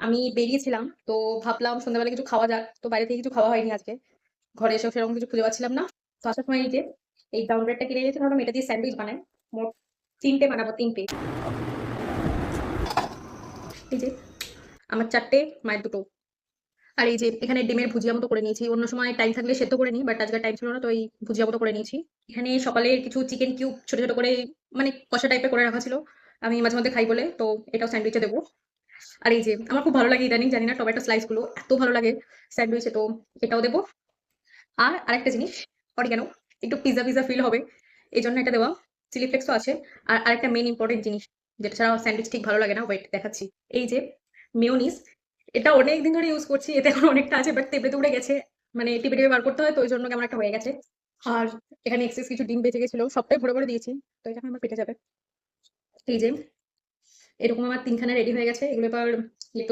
আমি বেরিয়েছিলাম, তো ভাবলাম সন্ধ্যাবেলা কিছু খাওয়া যাক। তো বাইরে থেকে কিছু খাওয়া হয়নি আজকে। ঘরে এসেও সেরকম কিছু খুঁজে পাচ্ছিলাম না। তো আসার সময় এই যে এই ব্রাউন ব্রেডটা কিনে এনেছি, ভাবলাম এটা দিয়ে স্যান্ডউইচ বানাই। মোট ৩ টে বানাবো, ৩ টে। এই যে আমার ৪ টে, মায়ের ২ টো। আর এই যে এখানে ডিমের ভুজিয়া মতো করে নিয়েছি। অন্য সময় টাইম থাকলে সেদ্ধ করে নিই, বাট আজকে টাইম ছিল না, তো এই ভুজিয়া মতো করে নিয়েছি। এখানে সকালে কিছু চিকেন কিউব ছোট, ছোট করে মানে কষা টাইপের করে রাখা ছিল। আমি মাঝে মধ্যে খাই বলে, তো এটাও স্যান্ডউইচে দেবো। আর এই যে আমার খুব ভালো লাগে ইদানিং, জানি না, টমেটো স্লাইস গুলো এত ভালো লাগে স্যান্ডউইচে, তো এটাও দেবো। আর আরেকটা জিনিস, অরিগানো, একটু পিজা পিজা ফিল হবে, এই জন্য এটা দেওয়া। চিলি ফ্লেক্সও আছে। আর আরেকটা মেন ইম্পর্টেন্ট জিনিস, যেটা ছাড়া স্যান্ডউইচ ঠিক ভালো লাগে না, ওয়েট দেখাচ্ছি। এই যে মেয়োনিজ, এটা অনেক দিন ধরে ইউজ করছি, এতে এখন অনেকটা আছে, বাট তেপে উড়ে গেছে। মানে টিপে টিপে বার করতে হয়, তো ওই জন্য কেমন একটা হয়ে গেছে। আর এখানে এক্সেস কিছু ডিম বেঁচে গেছিল, সবটাই ভরে ভরে দিয়েছি। তো এটা এখন আমার পেটে যাবে। এই যে এরকম আমার ৩ খানা রেডি হয়ে গেছে, এগুলো এবার